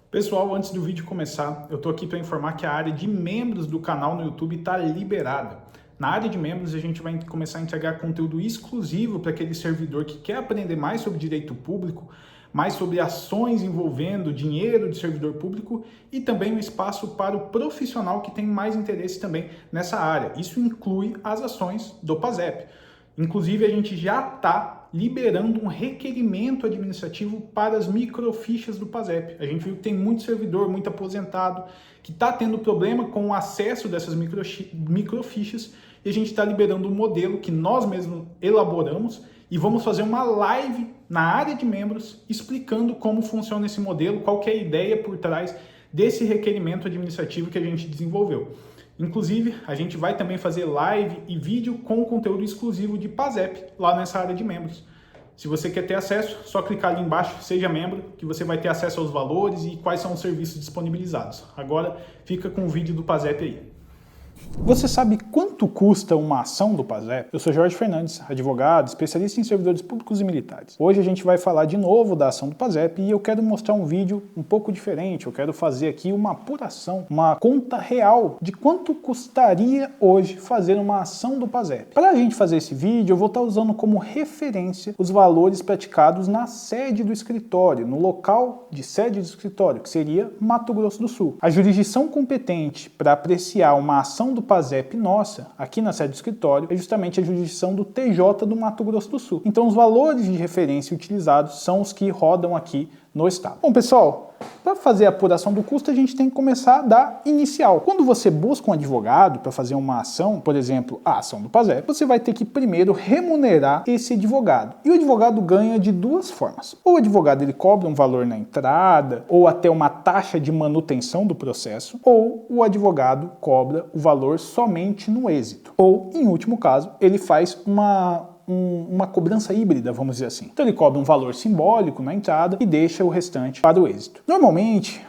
Pessoal, antes do vídeo começar, eu tô aqui para informar que a área de membros do canal no YouTube está liberada. Na área de membros, a gente vai começar a entregar conteúdo exclusivo para aquele servidor que quer aprender mais sobre direito público, mais sobre ações envolvendo dinheiro de servidor público e também um espaço para o profissional que tem mais interesse também nessa área. Isso inclui as ações do PASEP. Inclusive, a gente já está liberando um requerimento administrativo para as microfichas do PASEP. A gente viu que tem muito servidor, muito aposentado, que está tendo problema com o acesso dessas microfichas e a gente está liberando um modelo que nós mesmos elaboramos e vamos fazer uma live na área de membros explicando como funciona esse modelo, qual que é a ideia por trás desse requerimento administrativo que a gente desenvolveu. Inclusive, a gente vai também fazer live e vídeo com conteúdo exclusivo de PASEP lá nessa área de membros. Se você quer ter acesso, só clicar ali embaixo, seja membro, que você vai ter acesso aos valores e quais são os serviços disponibilizados. Agora, fica com o vídeo do PASEP aí. Você sabe quanto custa uma ação do PASEP? Eu sou Jorge Fernandes, advogado, especialista em servidores públicos e militares. Hoje a gente vai falar de novo da ação do PASEP e eu quero mostrar um vídeo um pouco diferente. Eu quero fazer aqui uma apuração, uma conta real de quanto custaria hoje fazer uma ação do PASEP. Para a gente fazer esse vídeo, eu vou estar usando como referência os valores praticados na sede do escritório, no local de sede do escritório, que seria Mato Grosso do Sul. A jurisdição competente para apreciar uma ação do PASEP nossa, aqui na sede do escritório, é justamente a jurisdição do TJ do Mato Grosso do Sul. Então os valores de referência utilizados são os que rodam aqui no estado. Bom, pessoal, para fazer a apuração do custo, a gente tem que começar da inicial. Quando você busca um advogado para fazer uma ação, por exemplo, a ação do PASEP, você vai ter que primeiro remunerar esse advogado. E o advogado ganha de duas formas. Ou o advogado ele cobra um valor na entrada, ou até uma taxa de manutenção do processo, ou o advogado cobra o valor somente no êxito. Ou, em último caso, ele faz uma cobrança híbrida, vamos dizer assim. Então ele cobra um valor simbólico na entrada e deixa o restante para o êxito. Normalmente,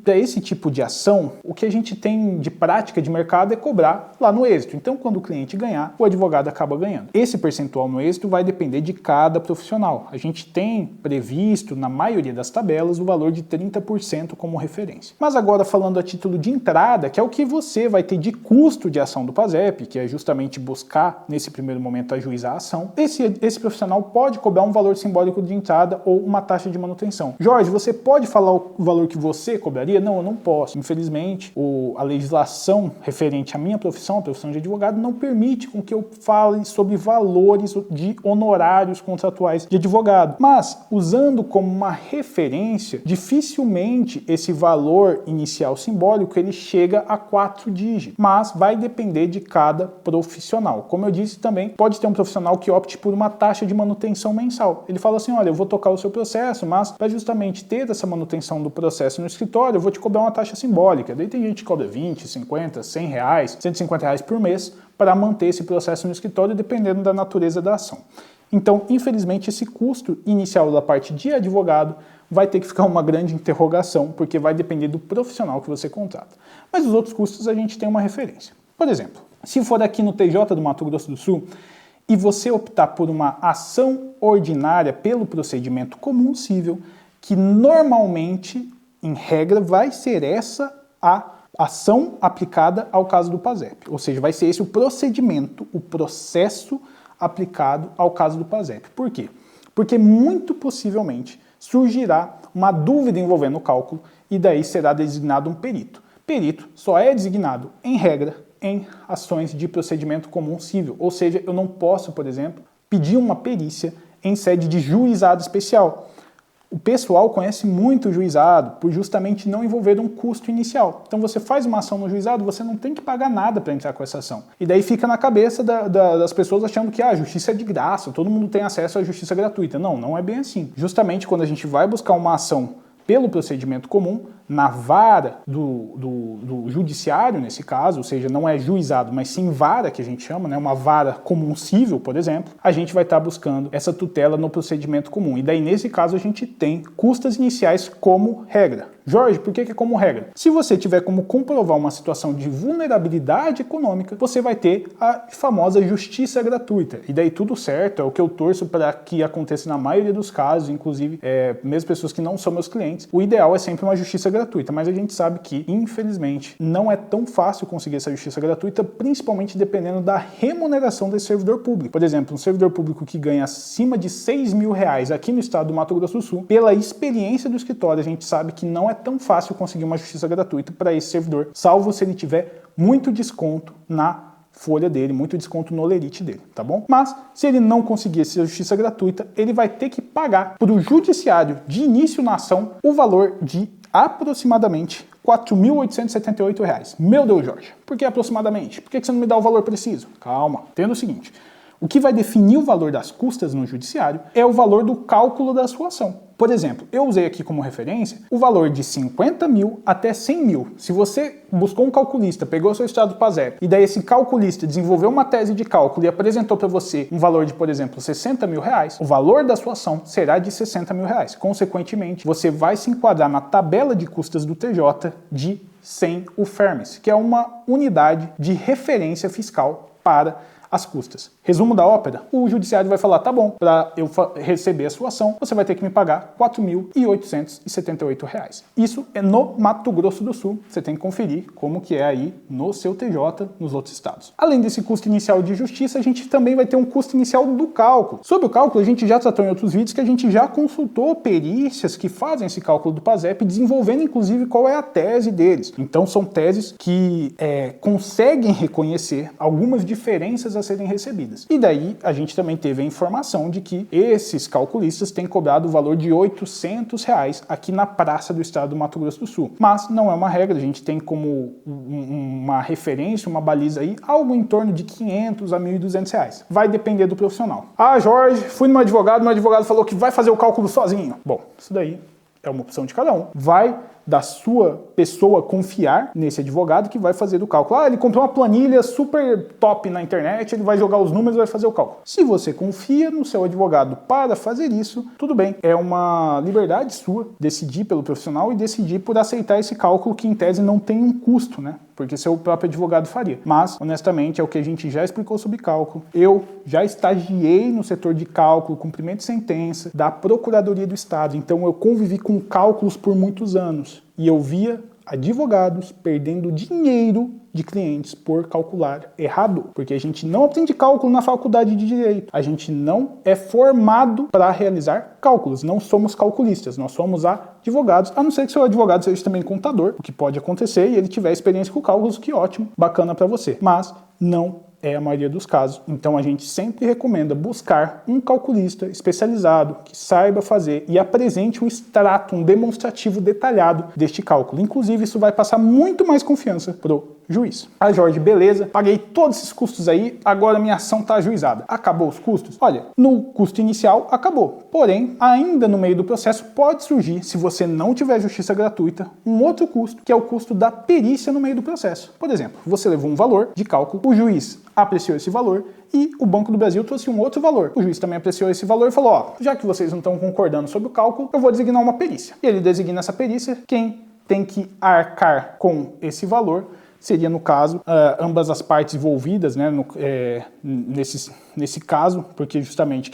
para esse tipo de ação, o que a gente tem de prática de mercado é cobrar lá no êxito. Então, quando o cliente ganhar, o advogado acaba ganhando. Esse percentual no êxito vai depender de cada profissional. A gente tem previsto, na maioria das tabelas, o valor de 30% como referência. Mas agora, falando a título de entrada, que é o que você vai ter de custo de ação do PASEP, que é justamente buscar, nesse primeiro momento, ajuizar a ação, esse profissional pode cobrar um valor simbólico de entrada ou uma taxa de manutenção. Jorge, você pode falar o valor que você cobraria? Não, eu não posso. Infelizmente, a legislação referente à minha profissão, a profissão de advogado, não permite com que eu fale sobre valores de honorários contratuais de advogado. Mas, usando como uma referência, dificilmente esse valor inicial simbólico ele chega a 4 dígitos. Mas vai depender de cada profissional. Como eu disse também, pode ter um profissional que opte por uma taxa de manutenção mensal. Ele fala assim, olha, eu vou tocar o seu processo, mas para justamente ter essa manutenção do processo no escritório, eu vou te cobrar uma taxa simbólica. Daí tem gente que cobra 20, 50, 100 reais, 150 reais por mês para manter esse processo no escritório, dependendo da natureza da ação. Então, infelizmente, esse custo inicial da parte de advogado vai ter que ficar uma grande interrogação, porque vai depender do profissional que você contrata. Mas os outros custos a gente tem uma referência. Por exemplo, se for aqui no TJ do Mato Grosso do Sul, e você optar por uma ação ordinária pelo procedimento comum civil, que normalmente, em regra, vai ser essa a ação aplicada ao caso do PASEP. Ou seja, vai ser esse o procedimento, o processo aplicado ao caso do PASEP. Por quê? Porque muito possivelmente surgirá uma dúvida envolvendo o cálculo e daí será designado um perito. Perito só é designado, em regra, em ações de procedimento comum civil. Ou seja, eu não posso, por exemplo, pedir uma perícia em sede de juizado especial. O pessoal conhece muito o juizado por justamente não envolver um custo inicial. Então você faz uma ação no juizado, você não tem que pagar nada para entrar com essa ação. E daí fica na cabeça das pessoas achando que a justiça é de graça, todo mundo tem acesso à justiça gratuita. Não, não é bem assim. Justamente quando a gente vai buscar uma ação pelo procedimento comum, na vara do judiciário, nesse caso, ou seja, não é juizado, mas sim vara, que a gente chama, né, uma vara comum civil, por exemplo, a gente vai estar buscando essa tutela no procedimento comum. E daí, nesse caso, a gente tem custas iniciais como regra. Jorge, por que é como regra? Se você tiver como comprovar uma situação de vulnerabilidade econômica, você vai ter a famosa justiça gratuita. E daí tudo certo, é o que eu torço para que aconteça na maioria dos casos, inclusive mesmo pessoas que não são meus clientes. O ideal é sempre uma justiça gratuita, mas a gente sabe que, infelizmente, não é tão fácil conseguir essa justiça gratuita, principalmente dependendo da remuneração desse servidor público. Por exemplo, um servidor público que ganha acima de R$6.000 aqui no estado do Mato Grosso do Sul, pela experiência do escritório, a gente sabe que não é tão fácil conseguir uma justiça gratuita para esse servidor, salvo se ele tiver muito desconto na folha dele, muito desconto no holerite dele, tá bom? Mas, se ele não conseguir essa justiça gratuita, ele vai ter que pagar para o judiciário de início na ação o valor de aproximadamente R$4.878. Meu Deus, Jorge, por que aproximadamente? Por que você não me dá o valor preciso? Calma, entenda o seguinte. O que vai definir o valor das custas no judiciário é o valor do cálculo da sua ação. Por exemplo, eu usei aqui como referência o valor de 50 mil até 100 mil. Se você buscou um calculista, pegou seu estado do PASEP, e daí esse calculista desenvolveu uma tese de cálculo e apresentou para você um valor de, por exemplo, 60 mil reais, o valor da sua ação será de 60 mil reais. Consequentemente, você vai se enquadrar na tabela de custas do TJ de 100 UFERMES, que é uma unidade de referência fiscal para as custas. Resumo da ópera, o judiciário vai falar, tá bom, para eu receber a sua ação, você vai ter que me pagar R$4.878. Isso é no Mato Grosso do Sul, você tem que conferir como que é aí no seu TJ, nos outros estados. Além desse custo inicial de justiça, a gente também vai ter um custo inicial do cálculo. Sobre o cálculo, a gente já tratou em outros vídeos que a gente já consultou perícias que fazem esse cálculo do PASEP, desenvolvendo inclusive qual é a tese deles. Então são teses que conseguem reconhecer algumas diferenças a serem recebidas. E daí a gente também teve a informação de que esses calculistas têm cobrado o valor de R$800 aqui na praça do estado do Mato Grosso do Sul. Mas não é uma regra, a gente tem como uma referência, uma baliza aí, algo em torno de R$500 a R$1.200. Vai depender do profissional. Ah, Jorge, fui no meu advogado falou que vai fazer o cálculo sozinho. Bom, isso daí é uma opção de cada um. Vai da sua pessoa confiar nesse advogado que vai fazer o cálculo. Ah, ele comprou uma planilha super top na internet, ele vai jogar os números e vai fazer o cálculo. Se você confia no seu advogado para fazer isso, tudo bem. É uma liberdade sua decidir pelo profissional e decidir por aceitar esse cálculo que, em tese, não tem um custo, né? Porque seu próprio advogado faria. Mas, honestamente, é o que a gente já explicou sobre cálculo. Eu já estagiei no setor de cálculo, cumprimento de sentença, da Procuradoria do Estado. Então, eu convivi com cálculos por muitos anos. E eu via advogados perdendo dinheiro de clientes por calcular errado. Porque a gente não aprende cálculo na faculdade de Direito. A gente não é formado para realizar cálculos. Não somos calculistas, nós somos advogados. A não ser que seu advogado seja também contador, o que pode acontecer, e ele tiver experiência com cálculos, que ótimo, bacana para você. Mas não é a maioria dos casos. Então a gente sempre recomenda buscar um calculista especializado que saiba fazer e apresente um extrato, um demonstrativo detalhado deste cálculo. Inclusive, isso vai passar muito mais confiança pro juiz. Ah, Jorge, beleza, paguei todos esses custos aí, agora minha ação está ajuizada. Acabou os custos? Olha, no custo inicial acabou. Porém, ainda no meio do processo pode surgir, se você não tiver justiça gratuita, um outro custo, que é o custo da perícia no meio do processo. Por exemplo, você levou um valor de cálculo, o juiz apreciou esse valor e o Banco do Brasil trouxe um outro valor. O juiz também apreciou esse valor e falou, ó, já que vocês não estão concordando sobre o cálculo, eu vou designar uma perícia. E ele designa essa perícia, quem tem que arcar com esse valor seria, no caso, ambas as partes envolvidas, né, nesse caso, porque justamente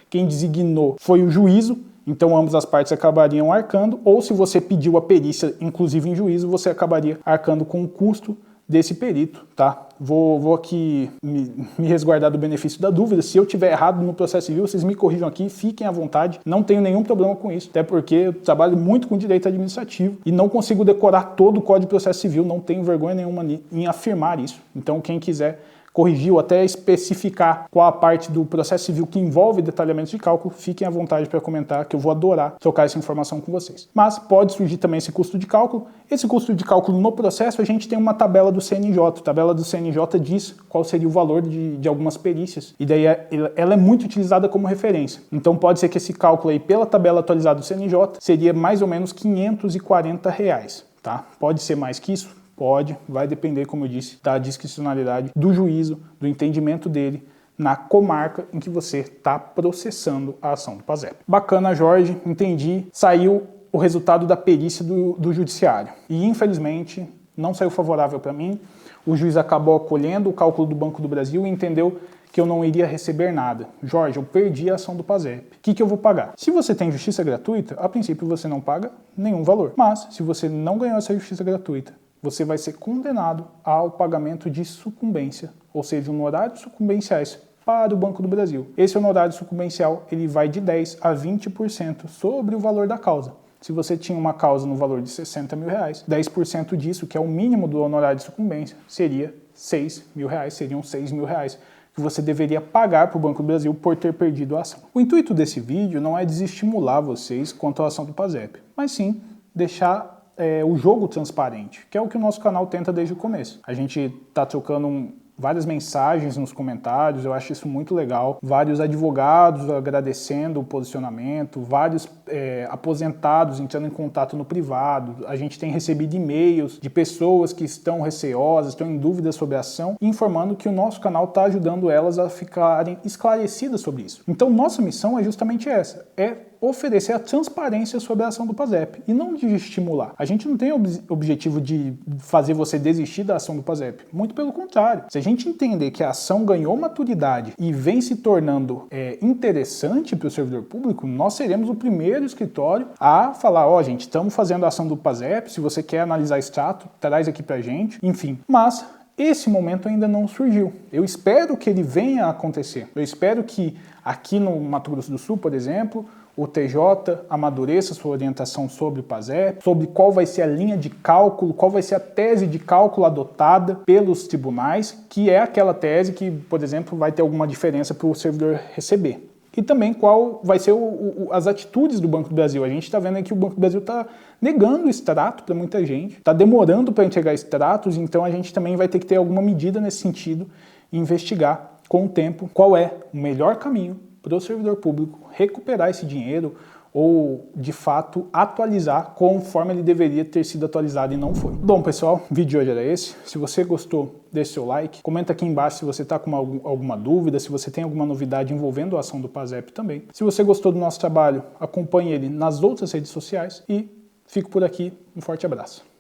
quem designou foi o juízo, então ambas as partes acabariam arcando, ou se você pediu a perícia, inclusive em juízo, você acabaria arcando com o custo desse perito, tá? Vou aqui me resguardar do benefício da dúvida. Se eu tiver errado no processo civil, vocês me corrijam aqui, fiquem à vontade. Não tenho nenhum problema com isso, até porque eu trabalho muito com direito administrativo e não consigo decorar todo o Código de Processo Civil, não tenho vergonha nenhuma em afirmar isso. Então, quem quiser corrigir ou até especificar qual a parte do processo civil que envolve detalhamentos de cálculo, fiquem à vontade para comentar, que eu vou adorar trocar essa informação com vocês. Mas pode surgir também esse custo de cálculo. Esse custo de cálculo no processo, a gente tem uma tabela do CNJ. A tabela do CNJ diz qual seria o valor de algumas perícias. E daí ela é muito utilizada como referência. Então pode ser que esse cálculo aí, pela tabela atualizada do CNJ, seria mais ou menos R$540, tá? Pode ser mais que isso? Pode, vai depender, como eu disse, da discricionalidade do juízo, do entendimento dele na comarca em que você está processando a ação do PASEP. Bacana, Jorge, entendi. Saiu o resultado da perícia do judiciário e, infelizmente, não saiu favorável para mim. O juiz acabou acolhendo o cálculo do Banco do Brasil e entendeu que eu não iria receber nada. Jorge, eu perdi a ação do PASEP. O que eu vou pagar? Se você tem justiça gratuita, a princípio você não paga nenhum valor. Mas, se você não ganhou essa justiça gratuita, você vai ser condenado ao pagamento de sucumbência, ou seja, honorários sucumbenciais para o Banco do Brasil. Esse honorário sucumbencial ele vai de 10% a 20% sobre o valor da causa. Se você tinha uma causa no valor de R$60 mil, 10% disso, que é o mínimo do honorário de sucumbência, seria R$6 mil, seriam R$6 mil que você deveria pagar para o Banco do Brasil por ter perdido a ação. O intuito desse vídeo não é desestimular vocês quanto à ação do PASEP, mas sim deixar o jogo transparente, que é o que o nosso canal tenta desde o começo. A gente está trocando várias mensagens nos comentários, eu acho isso muito legal. Vários advogados agradecendo o posicionamento, vários aposentados entrando em contato no privado. A gente tem recebido e-mails de pessoas que estão receosas, estão em dúvidas sobre a ação, informando que o nosso canal está ajudando elas a ficarem esclarecidas sobre isso. Então, nossa missão é justamente essa, oferecer a transparência sobre a ação do PASEP e não de estimular. A gente não tem o objetivo de fazer você desistir da ação do PASEP, muito pelo contrário. Se a gente entender que a ação ganhou maturidade e vem se tornando interessante para o servidor público, nós seremos o primeiro escritório a falar, ó, gente, estamos fazendo a ação do PASEP, se você quer analisar extrato, traz aqui pra gente, enfim. Mas esse momento ainda não surgiu. Eu espero que ele venha a acontecer. Eu espero que aqui no Mato Grosso do Sul, por exemplo, o TJ amadureça sua orientação sobre o PASEP, sobre qual vai ser a linha de cálculo, qual vai ser a tese de cálculo adotada pelos tribunais, que é aquela tese que, por exemplo, vai ter alguma diferença para o servidor receber. E também qual vai ser as atitudes do Banco do Brasil. A gente está vendo aí que o Banco do Brasil está negando o extrato para muita gente, está demorando para entregar extratos, então a gente também vai ter que ter alguma medida nesse sentido e investigar com o tempo qual é o melhor caminho para o servidor público recuperar esse dinheiro ou, de fato, atualizar conforme ele deveria ter sido atualizado e não foi. Bom, pessoal, o vídeo de hoje era esse. Se você gostou, deixe seu like. Comenta aqui embaixo se você está com alguma dúvida, se você tem alguma novidade envolvendo a ação do PASEP também. Se você gostou do nosso trabalho, acompanhe ele nas outras redes sociais e fico por aqui. Um forte abraço.